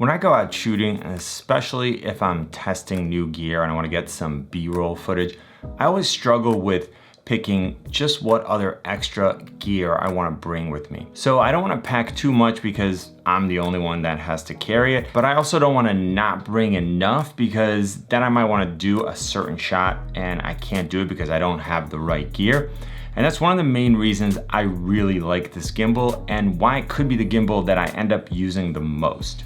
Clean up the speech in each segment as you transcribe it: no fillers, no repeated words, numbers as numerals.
When I go out shooting, and especially if I'm testing new gear and I want to get some B-roll footage, I always struggle with picking just what other extra gear I want to bring with me. So I don't want to pack too much because I'm the only one that has to carry it, but I also don't want to not bring enough because then I might want to do a certain shot and I can't do it because I don't have the right gear. And that's one of the main reasons I really like this gimbal and why it could be the gimbal that I end up using the most.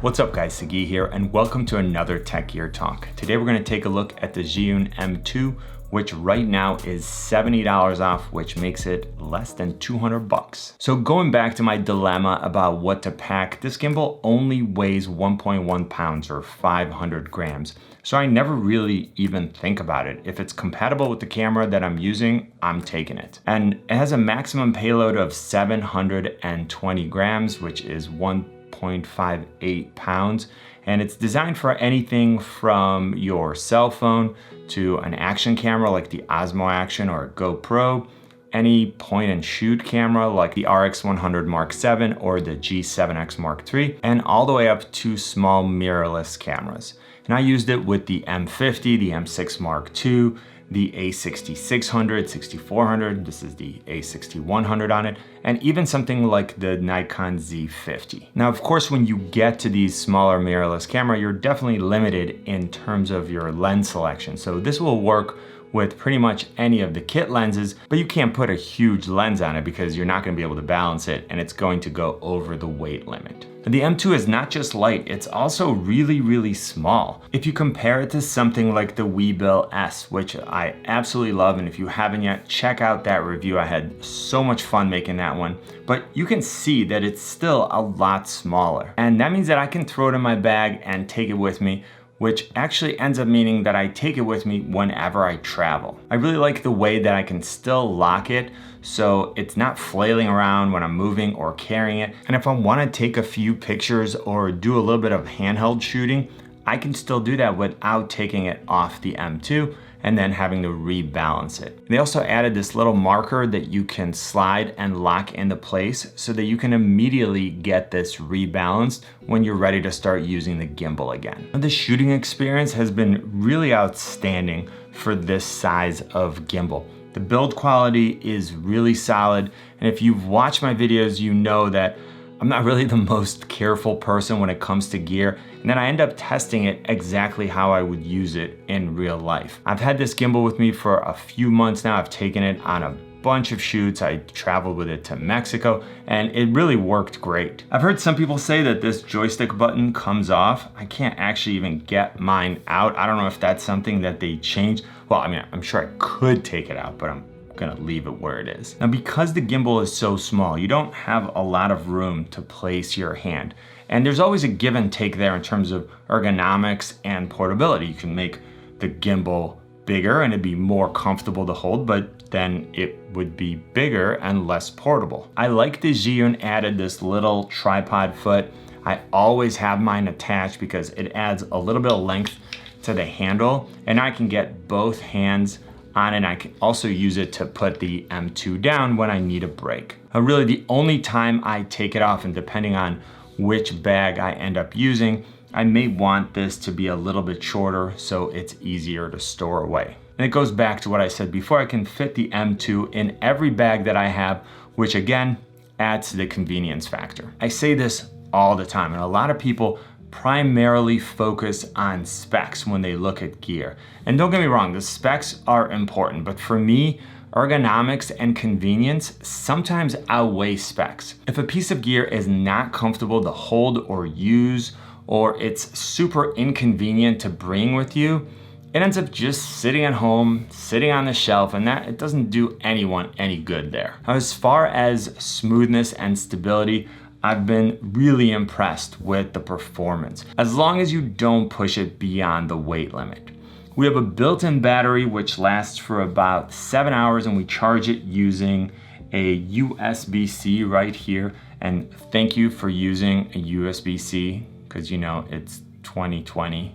What's up guys, Sagi here and welcome to another Tech Gear Talk. Today we're going to take a look at the Zhiyun M2, which right now is $70 off, which makes it less than 200 bucks. So going back to my dilemma about what to pack, this gimbal only weighs 1.1 pounds or 500 grams. So I never really even think about it. If it's compatible with the camera that I'm using, I'm taking it. And it has a maximum payload of 720 grams, which is 1.58 pounds, and it's designed for anything from your cell phone to an action camera like the Osmo Action or a GoPro, any point and shoot camera like the RX100 Mark 7 or the G7X Mark III, and all the way up to small mirrorless cameras. And I used it with the M50, the M6 Mark II, the A6600, 6400, this is the A6100 on it, and even something like the Nikon Z50. Now, of course, when you get to these smaller mirrorless camera, you're definitely limited in terms of your lens selection. So this will work with pretty much any of the kit lenses, but you can't put a huge lens on it because you're not gonna be able to balance it and it's going to go over the weight limit. The M2 is not just light, it's also really small. If you compare it to something like the Weebill S, which I absolutely love, and if you haven't yet, check out that review. I had so much fun making that one. But you can see that it's still a lot smaller. And that means that I can throw it in my bag and take it with me, which actually ends up meaning that I take it with me whenever I travel. I really like the way that I can still lock it so it's not flailing around when I'm moving or carrying it. And if I wanna take a few pictures or do a little bit of handheld shooting, I can still do that without taking it off the M2 and then having to rebalance it. They also added this little marker that you can slide and lock into place so that you can immediately get this rebalanced when you're ready to start using the gimbal again. The shooting experience has been really outstanding for this size of gimbal. The build quality is really solid, and if you've watched my videos, you know that I'm not really the most careful person when it comes to gear, and then I end up testing it exactly how I would use it in real life. I've had this gimbal with me for a few months now. I've taken it on a bunch of shoots. I traveled with it to Mexico, and it really worked great. I've heard some people say that this joystick button comes off. I can't actually even get mine out. I don't know if that's something that they changed. Well, I mean, I'm sure I could take it out, but I'm gonna leave it where it is. Now, because the gimbal is so small, you don't have a lot of room to place your hand. And there's always a give and take there in terms of ergonomics and portability. You can make the gimbal bigger and it'd be more comfortable to hold, but then it would be bigger and less portable. I like the Zhiyun added this little tripod foot. I always have mine attached because it adds a little bit of length to the handle, and I can get both hands on it. I can also use it to put the M2 down when I need a break. Really the only time I take it off, and depending on which bag I end up using, I may want this to be a little bit shorter so it's easier to store away. And it goes back to what I said before, I can fit the M2 in every bag that I have, which again adds to the convenience factor. I say this all the time, and a lot of people primarily focus on specs when they look at gear. And don't get me wrong, the specs are important, but for me, ergonomics and convenience sometimes outweigh specs. If a piece of gear is not comfortable to hold or use, or it's super inconvenient to bring with you, it ends up just sitting at home, sitting on the shelf, and that it doesn't do anyone any good there. Now, as far as smoothness and stability, I've been really impressed with the performance, as long as you don't push it beyond the weight limit. We have a built-in battery which lasts for about 7 hours, and we charge it using a USB-C right here. And thank you for using a USB-C, because you know it's 2020,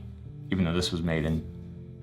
even though this was made in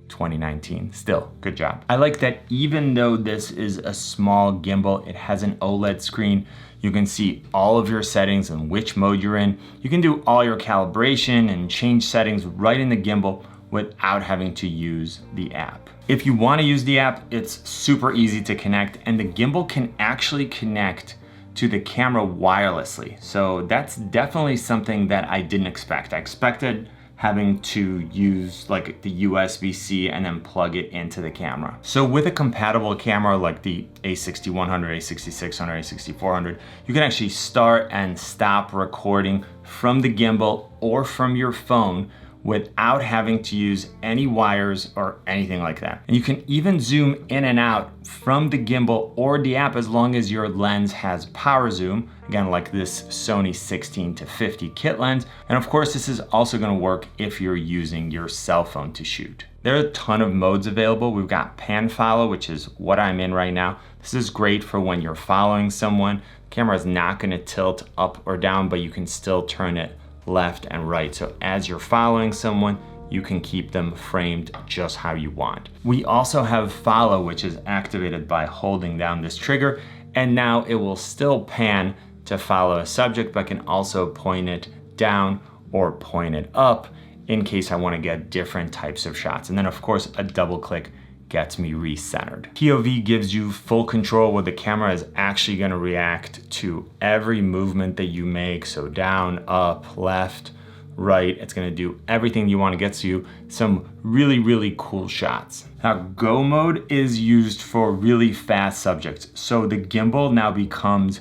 2019. Still, good job. I like that even though this is a small gimbal, it has an OLED screen. You can see all of your settings and which mode you're in. You can do all your calibration and change settings right in the gimbal without having to use the app. If you want to use the app, it's super easy to connect, and the gimbal can actually connect to the camera wirelessly. So that's definitely something that I didn't expect. I expected having to use like the USB-C and then plug it into the camera. So with a compatible camera like the A6100, A6600, A6400, you can actually start and stop recording from the gimbal or from your phone without having to use any wires or anything like that. And you can even zoom in and out from the gimbal or the app as long as your lens has power zoom, again like this Sony 16-50 kit lens. And of course this is also going to work if you're using your cell phone to shoot. There are a ton of modes available. We've got pan follow, which is what I'm in right now. This is great for when you're following someone. The camera is not going to tilt up or down, but you can still turn it left and right. So as you're following someone, you can keep them framed just how you want. We also have follow, which is activated by holding down this trigger, and now it will still pan to follow a subject, but can also point it down or point it up in case I want to get different types of shots. And then of course a double click gets me recentered. POV gives you full control where the camera is actually going to react to every movement that you make. So down, up, left, right. It's going to do everything you want to get you some really, really cool shots. Now go mode is used for really fast subjects. So the gimbal now becomes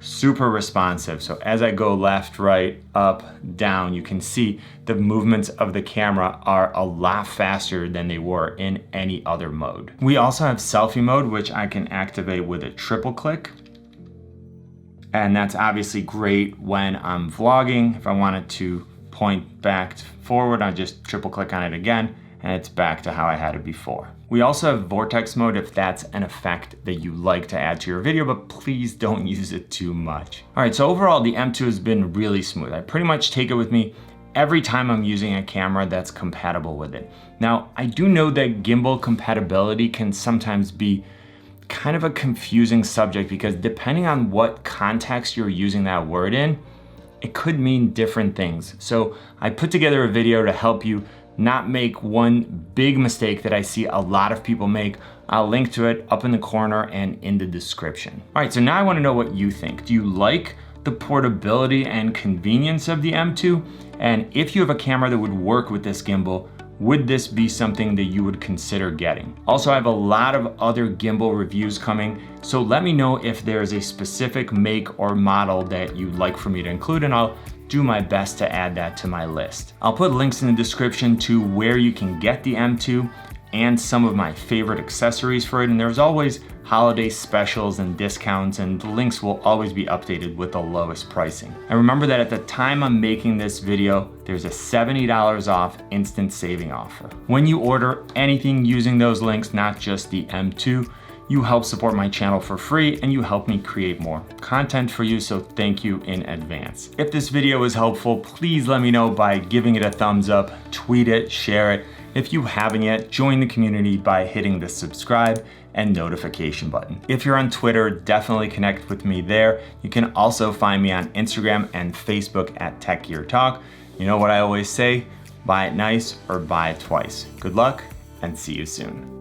super responsive. So as I go left, right, up, down, you can see the movements of the camera are a lot faster than they were in any other mode. We also have selfie mode, which I can activate with a triple click. And that's obviously great when I'm vlogging. If I wanted to point back forward, I just triple click on it again, and it's back to how I had it before. We also have vortex mode if that's an effect that you like to add to your video, but please don't use it too much. All right, so overall the M2 has been really smooth. I pretty much take it with me every time I'm using a camera that's compatible with it. Now, I do know that gimbal compatibility can sometimes be kind of a confusing subject because depending on what context you're using that word in, it could mean different things. So I put together a video to help you not make one big mistake that I see a lot of people make. I'll link to it up in the corner and in the description. All right, so now I want to know what you think. Do you like the portability and convenience of the M2? And if you have a camera that would work with this gimbal, would this be something that you would consider getting? Also, I have a lot of other gimbal reviews coming, so let me know if there's a specific make or model that you'd like for me to include, and I'll do my best to add that to my list. I'll put links in the description to where you can get the M2 and some of my favorite accessories for it. And there's always holiday specials and discounts, and the links will always be updated with the lowest pricing. And remember that at the time I'm making this video, there's a $70 off instant saving offer. When you order anything using those links, not just the M2, you help support my channel for free and you help me create more content for you, so thank you in advance. If this video was helpful, please let me know by giving it a thumbs up, tweet it, share it. If you haven't yet, join the community by hitting the subscribe and notification button. If you're on Twitter, definitely connect with me there. You can also find me on Instagram and Facebook at Tech Gear Talk. You know what I always say, buy it nice or buy it twice. Good luck and see you soon.